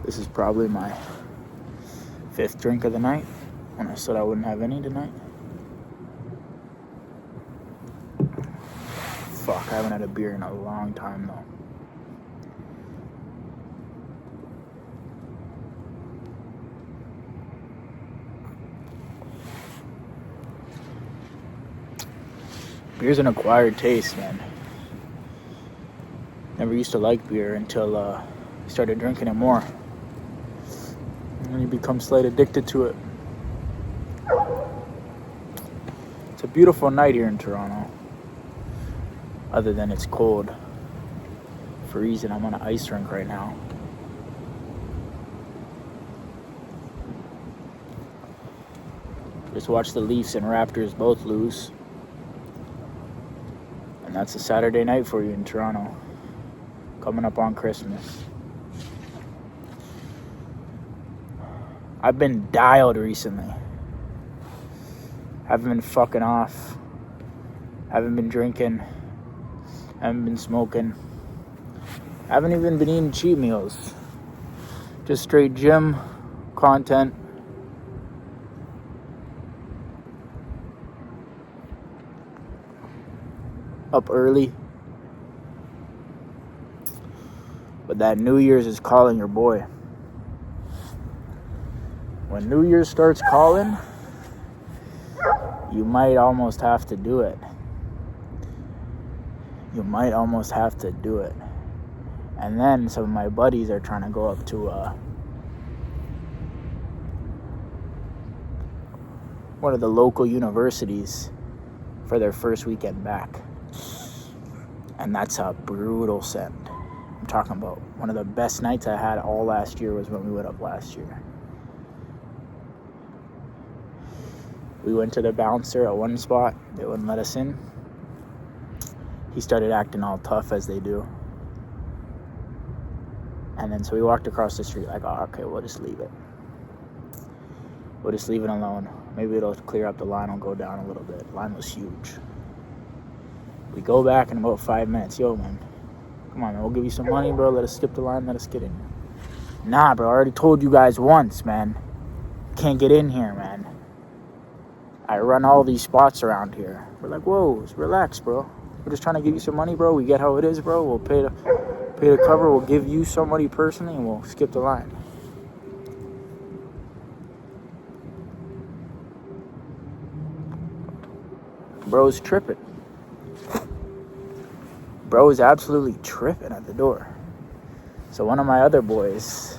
This is probably my 5th drink of the night, when I said I wouldn't have any tonight. Fuck, I haven't had a beer in a long time though. Beer's an acquired taste, man. Never used to like beer until I started drinking it more. And you become slightly addicted to it. It's a beautiful night here in Toronto. Other than it's cold. Freezing. I'm on an ice rink right now. Just watched the Leafs and Raptors both lose. And that's a Saturday night for you in Toronto. Coming up on Christmas. I've been dialed recently. Haven't been fucking off. Haven't been drinking. Haven't been smoking. Haven't even been eating cheat meals. Just straight gym content. Up early. But that New Year's is calling your boy. When New Year's starts calling, you might almost have to do it. You might almost have to do it. And then some of my buddies are trying to go up to one of the local universities for their first weekend back. And that's a brutal send. I'm talking about one of the best nights I had all last year was when we went up last year. We went to the bouncer at one spot. They wouldn't let us in. He started acting all tough as they do. And then so we walked across the street like, oh, okay, we'll just leave it. We'll just leave it alone. Maybe it'll clear up, the line will go down a little bit. The line was huge. We go back in about 5 minutes. Yo, man, come on, man, we'll give you some money, bro. Let us skip the line, let us get in. Nah, bro, I already told you guys once, man. Can't get in here, man. I run all these spots around here. We're like, whoa, relax, bro. We're just trying to give you some money, bro. We get how it is, bro. We'll pay the cover. We'll give you some money personally, and we'll skip the line. Bro's tripping. Bro is absolutely tripping at the door. So one of my other boys,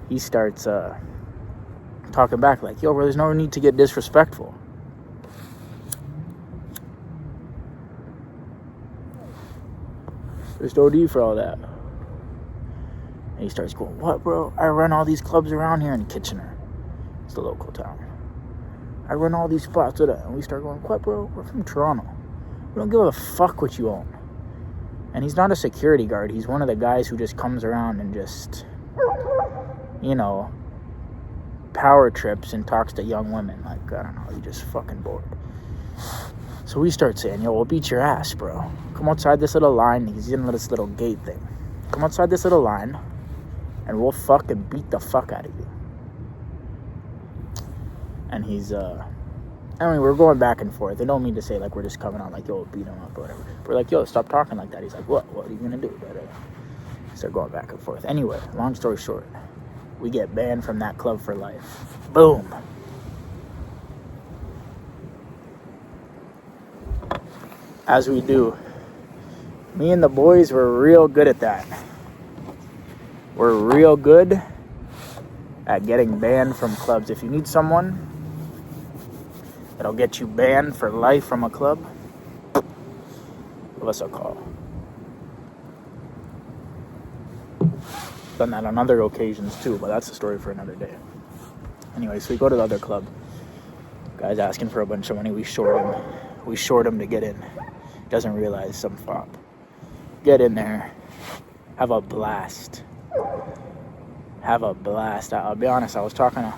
he starts talking back like, yo, bro, there's no need to get disrespectful. There's no need for all that. And he starts going, what, bro? I run all these clubs around here in Kitchener. It's the local town. I run all these spots with it. And we start going, what, bro? We're from Toronto. We don't give a fuck what you own. And he's not a security guard. He's one of the guys who just comes around and just, you know, power trips and talks to young women. Like, I don't know, he's just fucking bored. So we start saying, yo, we'll beat your ass, bro. Come outside this little line. He's in this little gate thing. Come outside this little line, and we'll fucking beat the fuck out of you. And he's, I mean, we're going back and forth. They don't mean to say, like, we're just coming out like, yo, beat him up or whatever. We're like, yo, stop talking like that. He's like, what? What are you going to do? Start going back and forth. Anyway, long story short, we get banned from that club for life. Boom. As we do. Me and the boys were real good at that. We're real good at getting banned from clubs. If you need someone that'll get you banned for life from a club, give us a call. Done that on other occasions too, but that's a story for another day. Anyway, so we go to the other club. Guy's asking for a bunch of money. We short him to get in. Doesn't realize some fop. Get in there. Have a blast. I'll be honest, I was talking to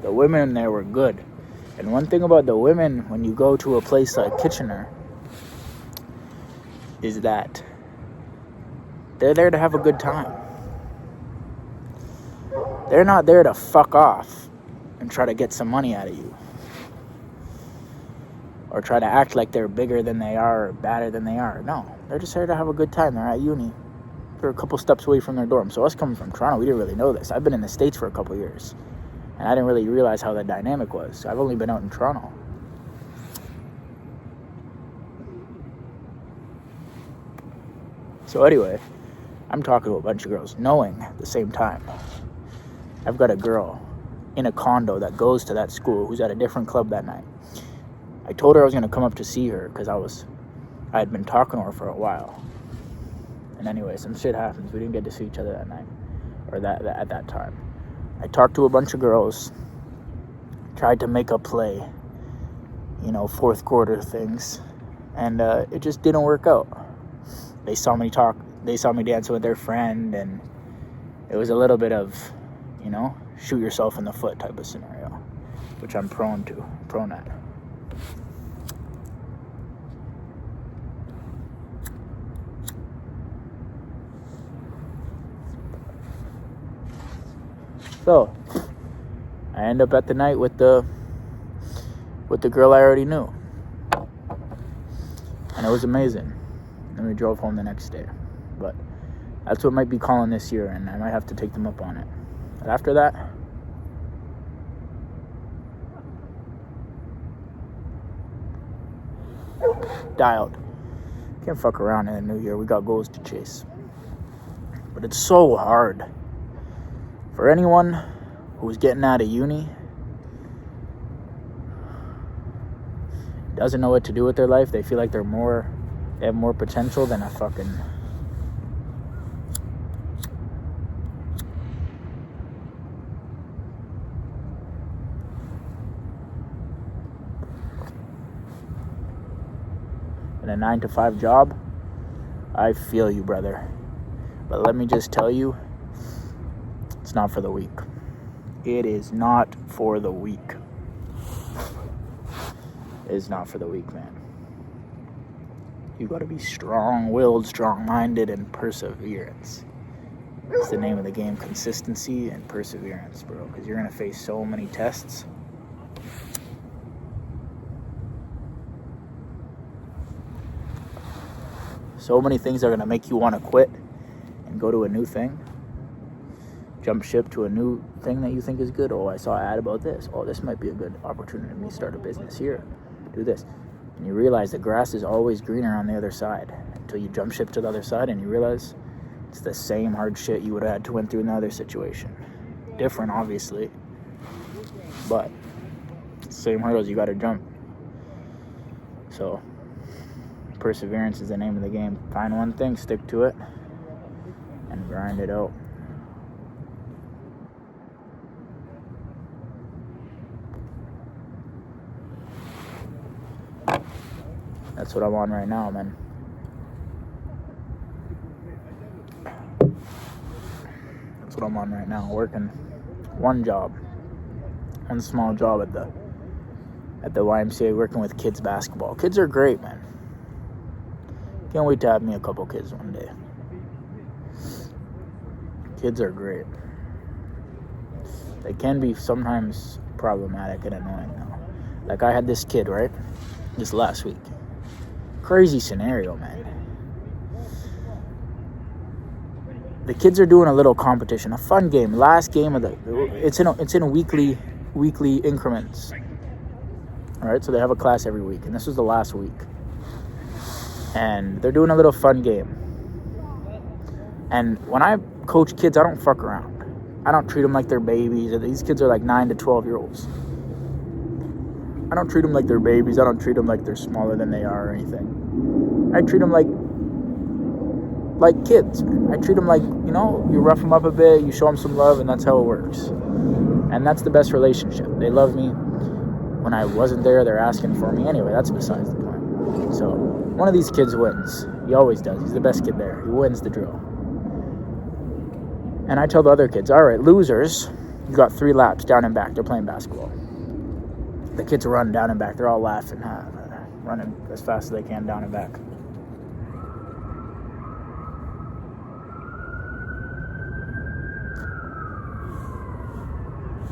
the women there were good. And one thing about the women when you go to a place like Kitchener is that they're there to have a good time. They're not there to fuck off and try to get some money out of you. Or try to act like they're bigger than they are or badder than they are. No, they're just there to have a good time. They're at uni. They're a couple steps away from their dorm. So us coming from Toronto, we didn't really know this. I've been in the States for a couple years. And I didn't really realize how that dynamic was. I've only been out in Toronto. So anyway, I'm talking to a bunch of girls, knowing at the same time, I've got a girl in a condo that goes to that school who's at a different club that night. I told her I was going to come up to see her because I had been talking to her for a while. And anyway, some shit happens. We didn't get to see each other that night, or at that time. I talked to a bunch of girls, tried to make a play, fourth quarter things, and it just didn't work out. They saw me dancing with their friend, and it was a little bit of, shoot yourself in the foot type of scenario, which I'm prone at. So, I end up at the night with the girl I already knew. And it was amazing. And we drove home the next day. But that's what might be calling this year, and I might have to take them up on it. But after that, dialed. Can't fuck around in the new year. We got goals to chase. But it's so hard. For anyone who's getting out of uni, doesn't know what to do with their life, they feel like they have more potential than a fucking in a 9-to-5 job. I feel you, brother. But let me just tell you, it's not for the weak. It is not for the weak. It is not for the weak, man. You gotta be strong-willed, strong-minded, and perseverance. It's the name of the game, consistency and perseverance, bro. Because you're gonna face so many tests. So many things are gonna make you want to quit and go to a new thing. Jump ship to a new thing that you think is good. Oh, I saw an ad about this. Oh, this might be a good opportunity for me to start a business here. Do this. And you realize the grass is always greener on the other side until you jump ship to the other side and you realize it's the same hard shit you would have had to went through in the other situation. Different, obviously, but same hurdles you got to jump. So perseverance is the name of the game. Find one thing, stick to it, and grind it out. That's what I'm on right now, man. That's what I'm on right now. Working one small job at the YMCA, working with kids basketball. Kids are great, man. Can't wait to have me a couple kids one day. Kids are great. They can be sometimes problematic and annoying, though. Like I had this kid, right? This last week. Crazy scenario, man. The kids are doing a little competition, a fun game. Last game of it's in weekly increments. All right, so they have a class every week, and this was the last week. And they're doing a little fun game. And when I coach kids, I don't fuck around. I don't treat them like they're babies. These kids are like 9 to 12-year-olds. I don't treat them like they're babies. I don't treat them like they're smaller than they are or anything. I treat them like kids. I treat them like, you rough them up a bit, you show them some love, and that's how it works. And that's the best relationship. They love me. When I wasn't there, they're asking for me. Anyway, that's besides the point. So, one of these kids wins. He always does. He's the best kid there. He wins the drill. And I tell the other kids, all right, losers, you got 3 laps down and back. They're playing basketball. The kids run down and back. They're all laughing, running as fast as they can down and back.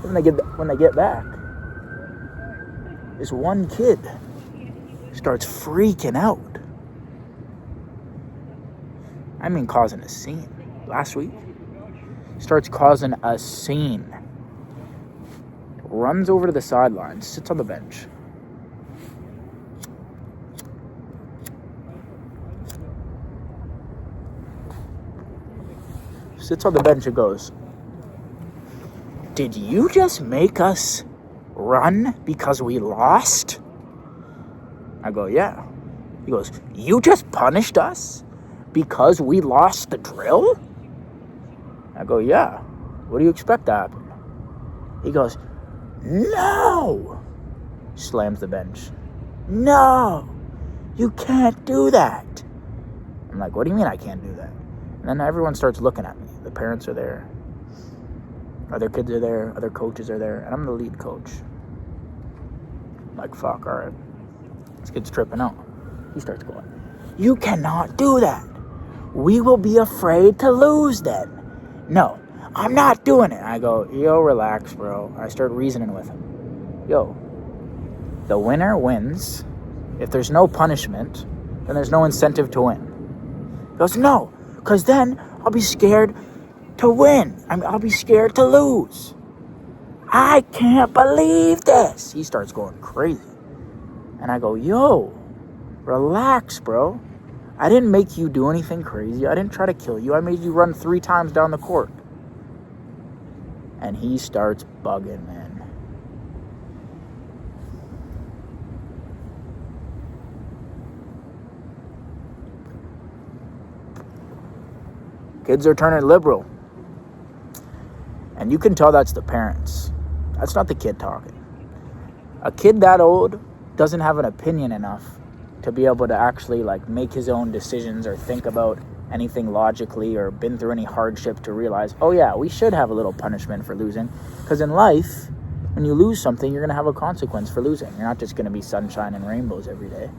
When they get back, this one kid starts freaking out. I mean, causing a scene. Last week, starts causing a scene. Runs over to the sideline, sits on the bench. Sits on the bench and goes, "Did you just make us run because we lost?" I go, "Yeah." He goes, "You just punished us because we lost the drill?" I go, "Yeah. What do you expect to happen?" He goes, "No!" Slams the bench. "No! You can't do that." I'm like, "What do you mean I can't do that?" And then everyone starts looking at me. The parents are there. Other kids are there. Other coaches are there. And I'm the lead coach. I'm like, fuck, all right. This kid's tripping out. He starts going, "You cannot do that. We will be afraid to lose then." "No, I'm not doing it." I go, "Yo, relax, bro." I start reasoning with him. Yo, the winner wins. If there's no punishment, then there's no incentive to win. He goes, "No, because then I'll be scared to win. I'll be scared to lose. I can't believe this." He starts going crazy. And I go, "Yo, relax, bro. I didn't make you do anything crazy. I didn't try to kill you. I made you run 3 times down the court." And he starts bugging, man. Kids are turning liberal. And you can tell that's the parents. That's not the kid talking. A kid that old doesn't have an opinion enough to be able to actually make his own decisions or think about anything logically or been through any hardship to realize, oh yeah, we should have a little punishment for losing. Because in life, when you lose something, you're going to have a consequence for losing. You're not just going to be sunshine and rainbows every day.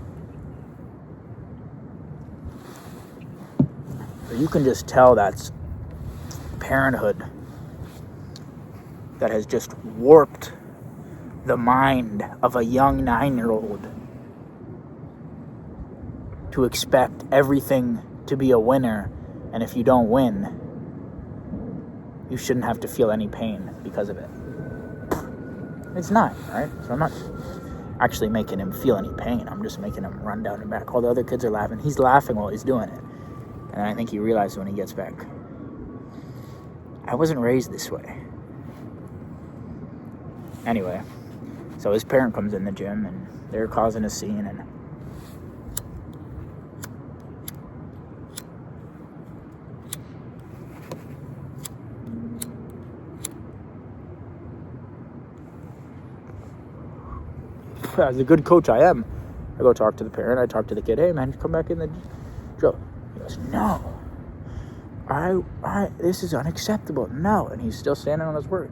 You can just tell that's parenthood that has just warped the mind of a young 9-year-old to expect everything to be a winner, and if you don't win, you shouldn't have to feel any pain because of it. It's not, right? So I'm not actually making him feel any pain. I'm just making him run down and back. All the other kids are laughing. He's laughing while he's doing it. And I think he realized when he gets back, I wasn't raised this way. Anyway, so his parent comes in the gym and they're causing a scene, and as a good coach I am, I go talk to the parent. I talk to the kid. "Hey man, come back in the drill." He goes, "No, this is unacceptable. No." And he's still standing on his word.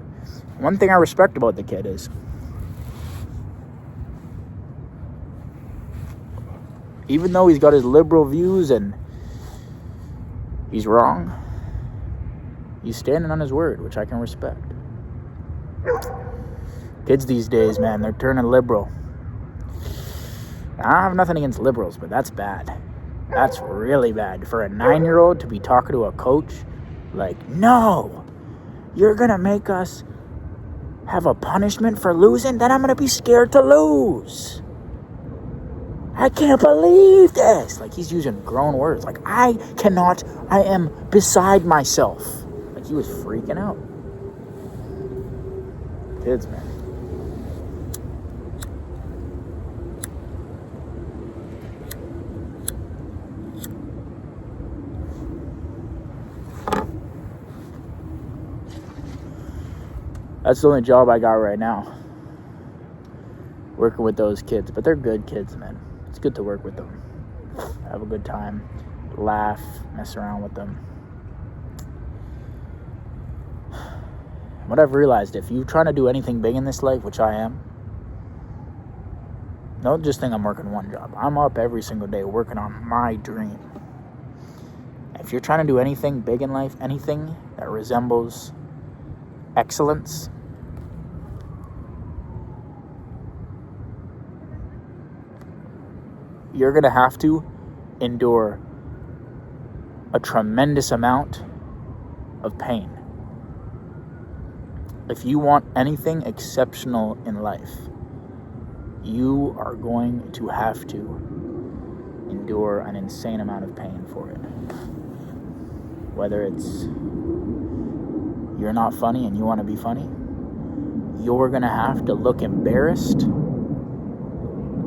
One thing I respect about the kid is even though he's got his liberal views and he's wrong, he's standing on his word, which I can respect. Kids these days, man, they're turning liberal. I don't have nothing against liberals, but that's bad. That's really bad. For a 9-year-old to be talking to a coach like, "No, you're going to make us have a punishment for losing? Then I'm going to be scared to lose. I can't believe this." He's using grown words. I am beside myself. He was freaking out. Kids, man. That's the only job I got right now. Working with those kids. But they're good kids, man. It's good to work with them. Have a good time. Laugh. Mess around with them. What I've realized, if you're trying to do anything big in this life, which I am, Don't just think I'm working one job. I'm up every single day working on my dream. If you're trying to do anything big in life, anything that resembles excellence, you're going to have to endure a tremendous amount of pain. If you want anything exceptional in life, you are going to have to endure an insane amount of pain for it. Whether it's you're not funny and you want to be funny, you're going to have to look embarrassed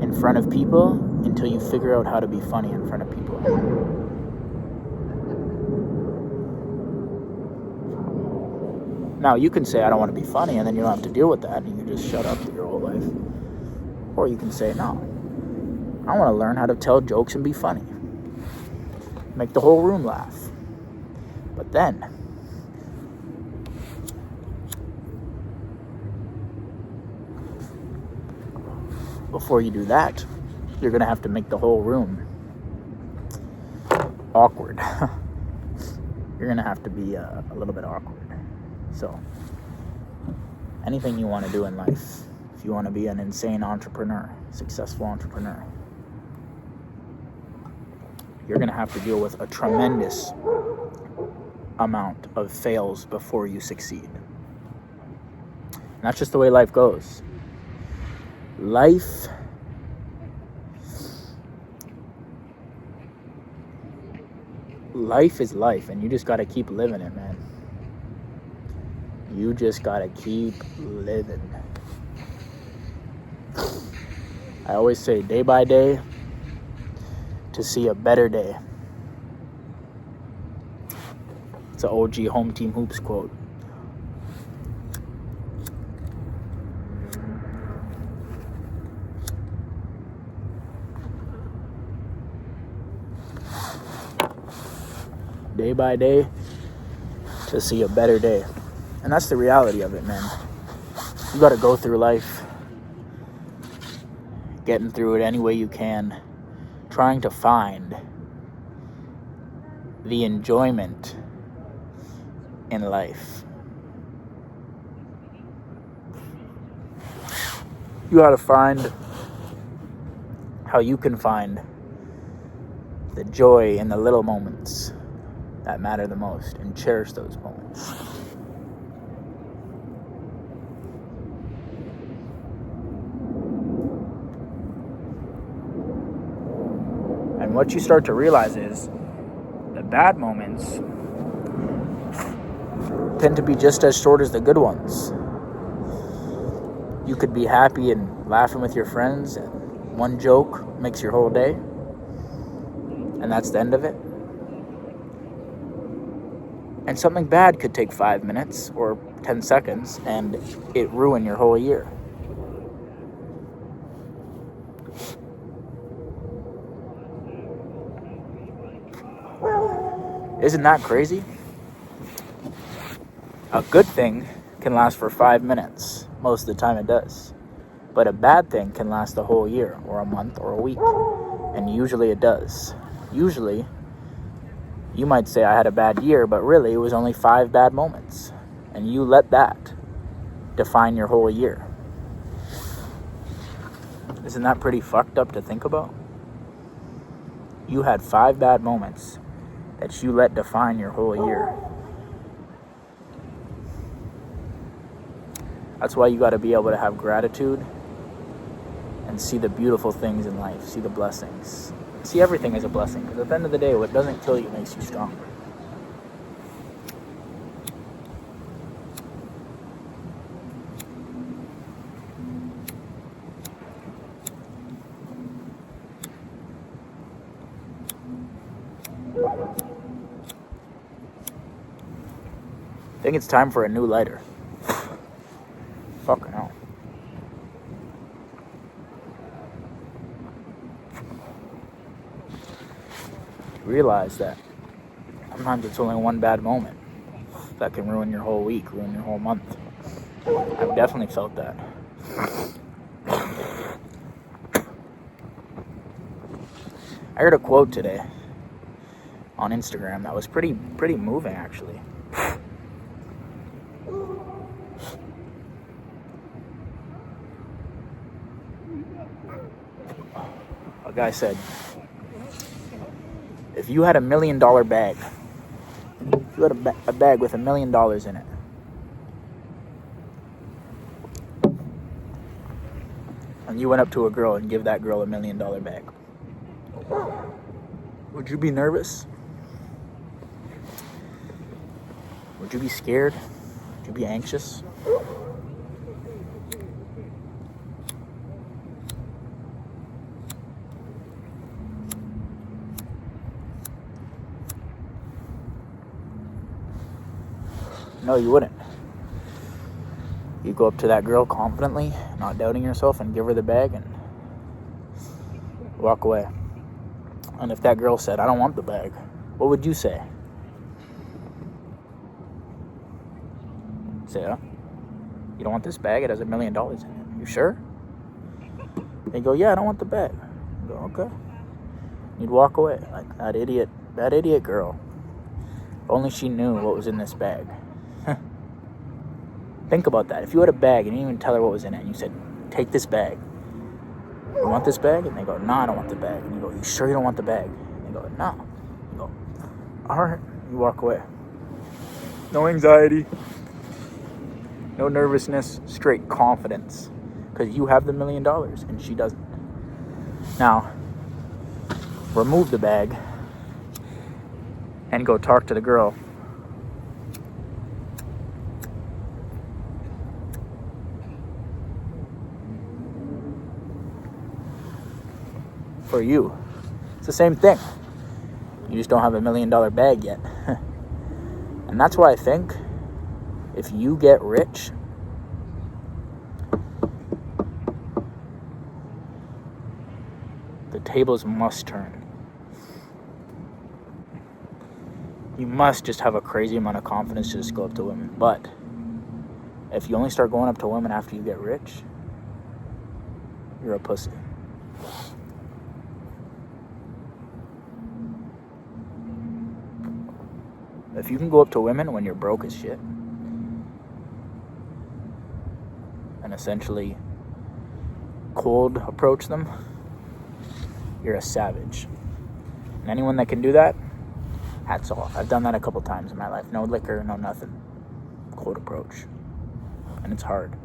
in front of people until you figure out how to be funny in front of people. Now, you can say, I don't want to be funny, and then you don't have to deal with that, and you can just shut up your whole life. Or you can say, no, I want to learn how to tell jokes and be funny. Make the whole room laugh. But then, before you do that, you're going to have to make the whole room awkward. You're going to have to be a little bit awkward. So, anything you want to do in life, if you want to be an insane entrepreneur, successful entrepreneur, you're going to have to deal with a tremendous amount of fails before you succeed. And that's just the way life goes. Life is life, and you just got to keep living it, man. You just got to keep living. I always say day by day to see a better day. It's an OG Home Team Hoops quote. Day by day to see a better day. And that's the reality of it, man. You got to go through life, getting through it any way you can, trying to find the enjoyment in life. You got to find how you can find the joy in the little moments that matter the most and cherish those moments. And what you start to realize is the bad moments tend to be just as short as the good ones. You could be happy and laughing with your friends, and one joke makes your whole day, and that's the end of it. And something bad could take 5 minutes or 10 seconds, and it ruin your whole year. Isn't that crazy? A good thing can last for 5 minutes. Most of the time it does. But a bad thing can last a whole year or a month or a week. And usually it does. Usually, you might say I had a bad year, but really it was only 5 bad moments. And you let that define your whole year. Isn't that pretty fucked up to think about? You had 5 bad moments that you let define your whole year. That's why you got to be able to have gratitude and see the beautiful things in life, see the blessings. See everything as a blessing, because at the end of the day, what doesn't kill you makes you stronger. I think it's time for a new lighter. Fucking hell. Realize that sometimes it's only one bad moment that can ruin your whole week, ruin your whole month. I've definitely felt that. I heard a quote today on Instagram that was pretty moving, actually. A guy said, if you had $1 million bag, if you had a bag with $1 million in it, and you went up to a girl and give that girl $1 million bag, would you be nervous? Would you be scared? Would you be anxious? No, you wouldn't. You go up to that girl confidently, not doubting yourself, and give her the bag and walk away. And if that girl said, I don't want the bag, what would you say? Say, you don't want this bag? It has $1 million in it. You sure? They go, yeah, I don't want the bag. You go, okay. You'd walk away like that idiot girl. If only she knew what was in this bag. Think about that. If you had a bag and you didn't even tell her what was in it, and you said, take this bag. You want this bag? And they go, no, I don't want the bag. And you go, you sure you don't want the bag? And they go, no. You go, all right. You walk away. No anxiety. No nervousness. Straight confidence. Because you have the $1 million and she doesn't. Now, remove the bag and go talk to the girl. For you, it's the same thing. You just don't have $1 million bag yet. And that's why I think if you get rich, the tables must turn. You must just have a crazy amount of confidence to just go up to women. But if you only start going up to women after you get rich, you're a pussy. If you can go up to women when you're broke as shit and essentially cold approach them, you're a savage. And anyone that can do that, hats off. I've done that a couple times in my life. No liquor, no nothing. Cold approach. And it's hard,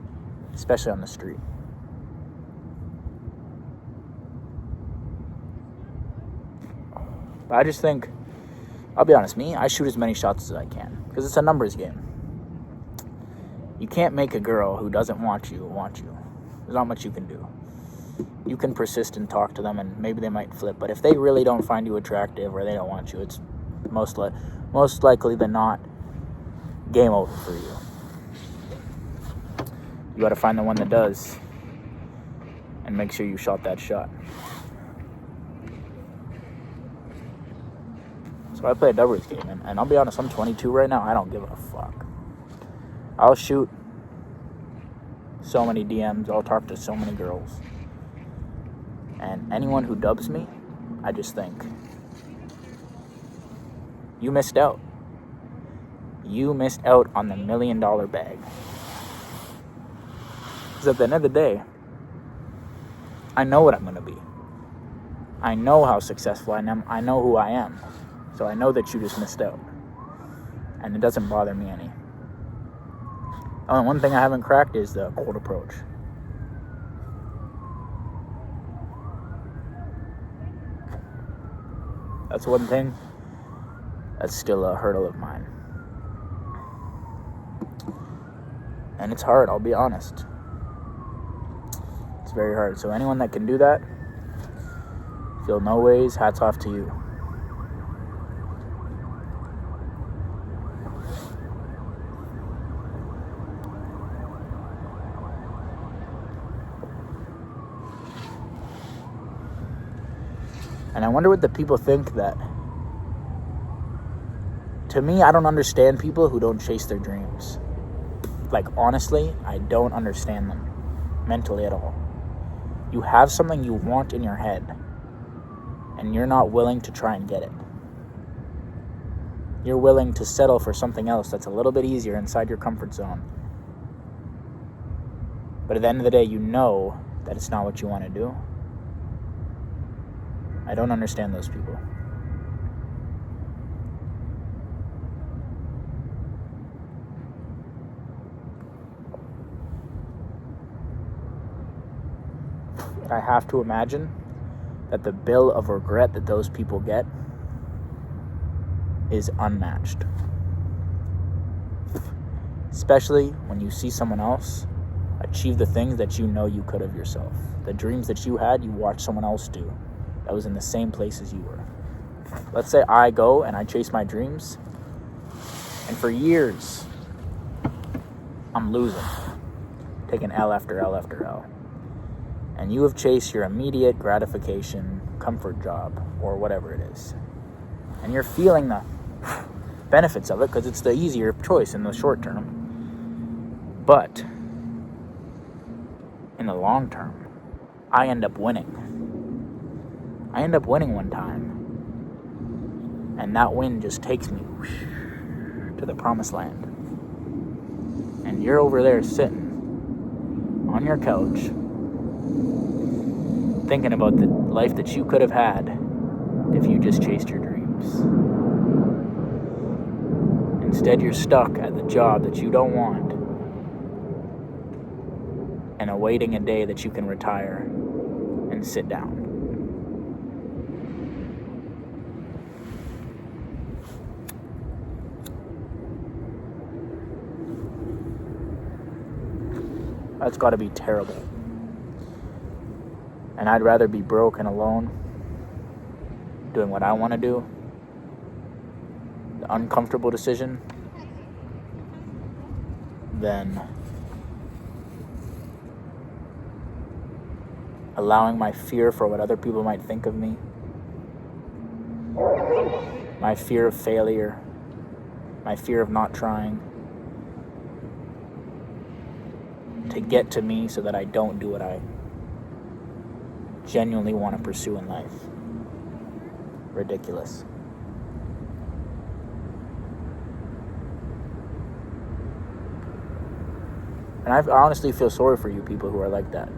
especially on the street. But I just think, I'll be honest, I shoot as many shots as I can because it's a numbers game. You can't make a girl who doesn't want you. There's not much you can do. You can persist and talk to them and maybe they might flip, but if they really don't find you attractive or they don't want you, it's most likely than not game over for you. You got to find the one that does and make sure you shot that shot. So I play a numbers game, and I'll be honest, I'm 22 right now. I don't give a fuck. I'll shoot so many DMs. I'll talk to so many girls. And anyone who dubs me, I just think, you missed out. You missed out on the $1 million bag. Because at the end of the day, I know what I'm going to be. I know how successful I am. I know who I am. So I know that you just missed out. And it doesn't bother me any. Only one thing I haven't cracked is the cold approach. That's one thing that's still a hurdle of mine. And it's hard, I'll be honest. It's very hard. So anyone that can do that, feel no ways, hats off to you. And I wonder what the people think that... To me, I don't understand people who don't chase their dreams. Like, honestly, I don't understand them mentally at all. You have something you want in your head, and you're not willing to try and get it. You're willing to settle for something else that's a little bit easier inside your comfort zone. But at the end of the day, you know that it's not what you want to do. I don't understand those people. I have to imagine that the bill of regret that those people get is unmatched. Especially when you see someone else achieve the things that you know you could have yourself. The dreams that you had, you watched someone else do that was in the same place as you were. Let's say I go and I chase my dreams, and for years I'm losing, taking L after L after L. And you have chased your immediate gratification, comfort job, or whatever it is. And you're feeling the benefits of it because it's the easier choice in the short term. But in the long term, I end up winning. I end up winning one time. And that win just takes me to the promised land. And you're over there sitting on your couch thinking about the life that you could have had if you just chased your dreams. Instead, you're stuck at the job that you don't want and awaiting a day that you can retire and sit down. That's got to be terrible. And I'd rather be broke and alone, doing what I want to do, the uncomfortable decision, than allowing my fear for what other people might think of me, my fear of failure, my fear of not trying, to get to me so that I don't do what I genuinely want to pursue in life. Ridiculous. And I honestly feel sorry for you people who are like that,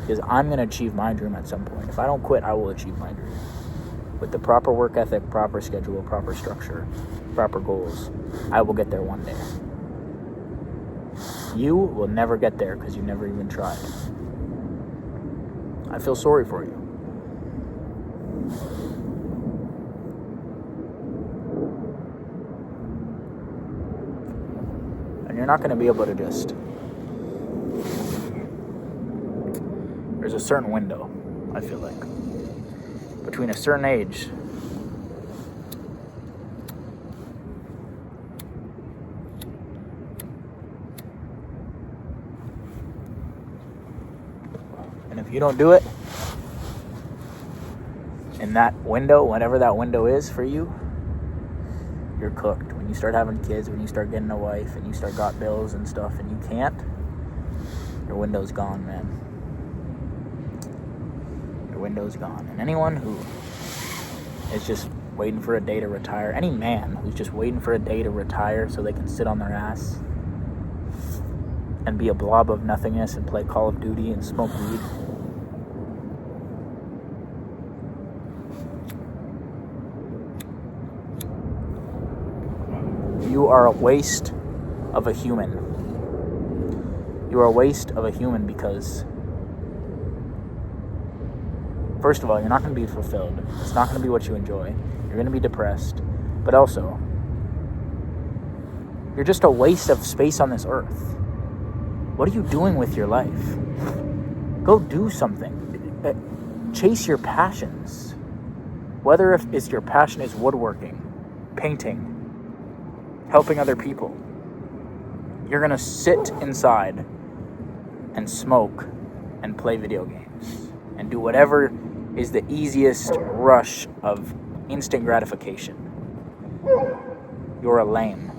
because I'm going to achieve my dream at some point. If I don't quit, I will achieve my dream. With the proper work ethic, proper schedule, proper structure, proper goals, I will get there one day. You will never get there because you never even tried. I feel sorry for you. And you're not going to be able to just... There's a certain window, I feel like, between a certain age and if you don't do it in that window, whatever that window is for you, you're cooked. When you start having kids, when you start getting a wife, and you start got bills and stuff, and you can't, your window's gone, man. Your window's gone. And anyone who is just waiting for a day to retire, any man who's just waiting for a day to retire so they can sit on their ass and be a blob of nothingness and play Call of Duty and smoke weed, you are a waste of a human. You are a waste of a human because, first of all, you're not going to be fulfilled. It's not going to be what you enjoy. You're going to be depressed. But also, you're just a waste of space on this earth. What are you doing with your life? Go do something. Chase your passions. Whether if your passion is woodworking, painting, helping other people, you're going to sit inside and smoke and play video games and do whatever is the easiest rush of instant gratification. You're a lame.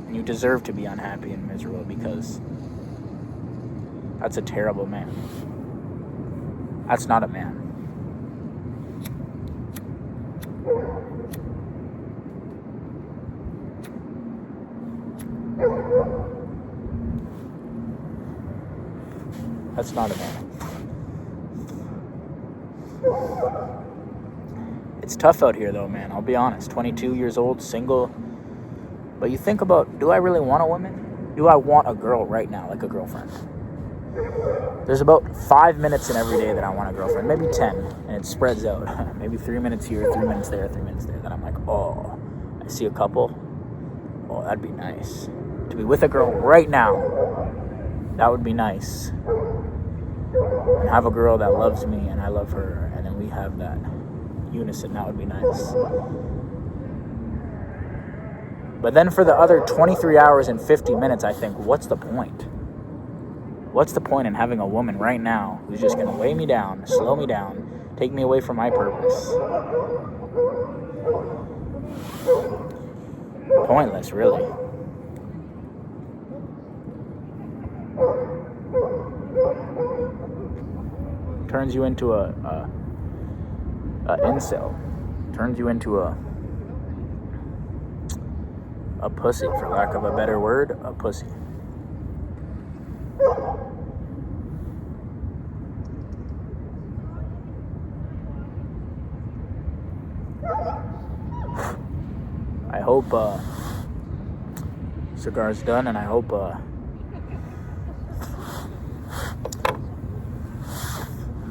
And you deserve to be unhappy and miserable, because that's a terrible man. That's not a man. That's not a man. It's tough out here though, man. I'll be honest. 22 years old, single. But you think about, do I really want a woman? Do I want a girl right now, like a girlfriend? There's about 5 minutes in every day that I want a girlfriend, maybe 10, and it spreads out. Maybe 3 minutes here, 3 minutes there, 3 minutes there. Then I'm like, oh, I see a couple. Oh, that'd be nice. To be with a girl right now, that would be nice. And have a girl that loves me and I love her, and then we have that unison. That would be nice. But then for the other 23 hours and 50 minutes, I think, what's the point? What's the point in having a woman right now who's just going to weigh me down, slow me down, take me away from my purpose? Pointless, really. Turns you into a incel. Turns you into a pussy, for lack of a better word, a pussy. I hope cigar's done, and I hope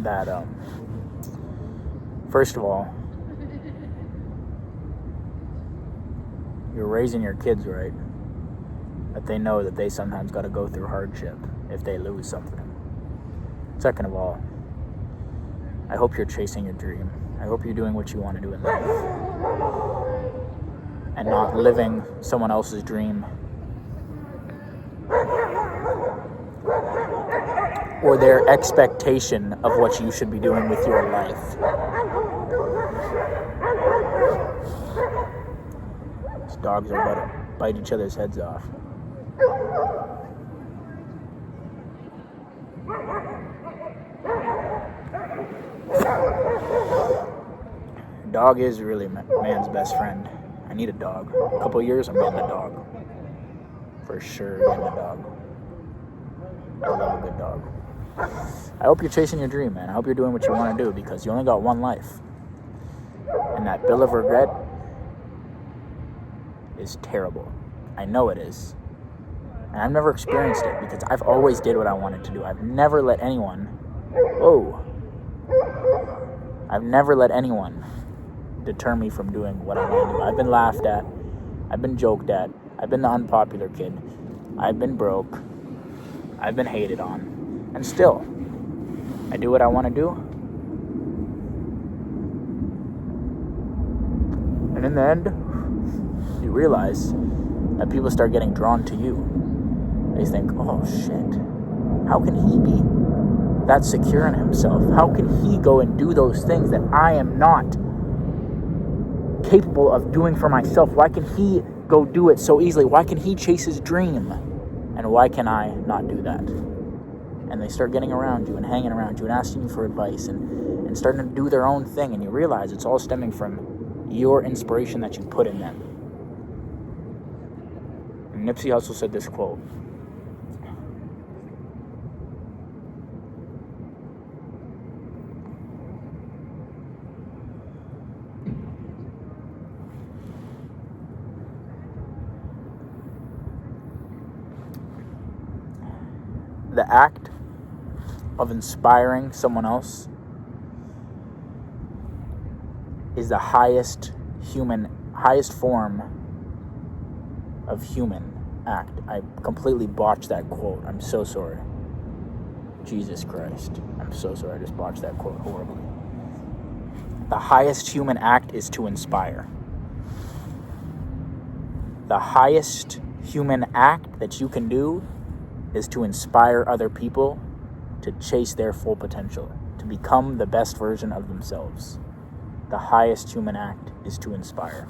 that first of all, you're raising your kids right, that they know that they sometimes got to go through hardship if they lose something. Second of all, I hope you're chasing your dream. I hope you're doing what you want to do in life and not living someone else's dream or their expectation of what you should be doing with your life. These dogs are about to bite each other's heads off. Dog is really man's best friend. I need a dog. A couple years, I'm getting a dog. For sure, getting a dog. I love a good dog. I hope you're chasing your dream, man. I hope you're doing what you want to do, because you only got one life. And that bill of regret is terrible. I know it is. And I've never experienced it, because I've always did what I wanted to do. I've never let anyone... I've never let anyone deter me from doing what I want to do. I've been laughed at. I've been joked at. I've been the unpopular kid. I've been broke. I've been hated on. And still, I do what I want to do. And in the end, you realize that people start getting drawn to you. They think, oh shit, how can he be that secure in himself? How can he go and do those things that I am not capable of doing for myself? Why can he go do it so easily? Why can he chase his dream? And why can I not do that? And they start getting around you and hanging around you and asking you for advice and starting to do their own thing. And you realize it's all stemming from your inspiration that you put in them. And Nipsey Hussle said this quote: the act of inspiring someone else is the highest form of human act. I completely botched that quote. I'm so sorry. Jesus Christ. I'm so sorry. I just botched that quote horribly. The highest human act is to inspire. The highest human act that you can do is to inspire other people to chase their full potential, to become the best version of themselves. The highest human act is to inspire.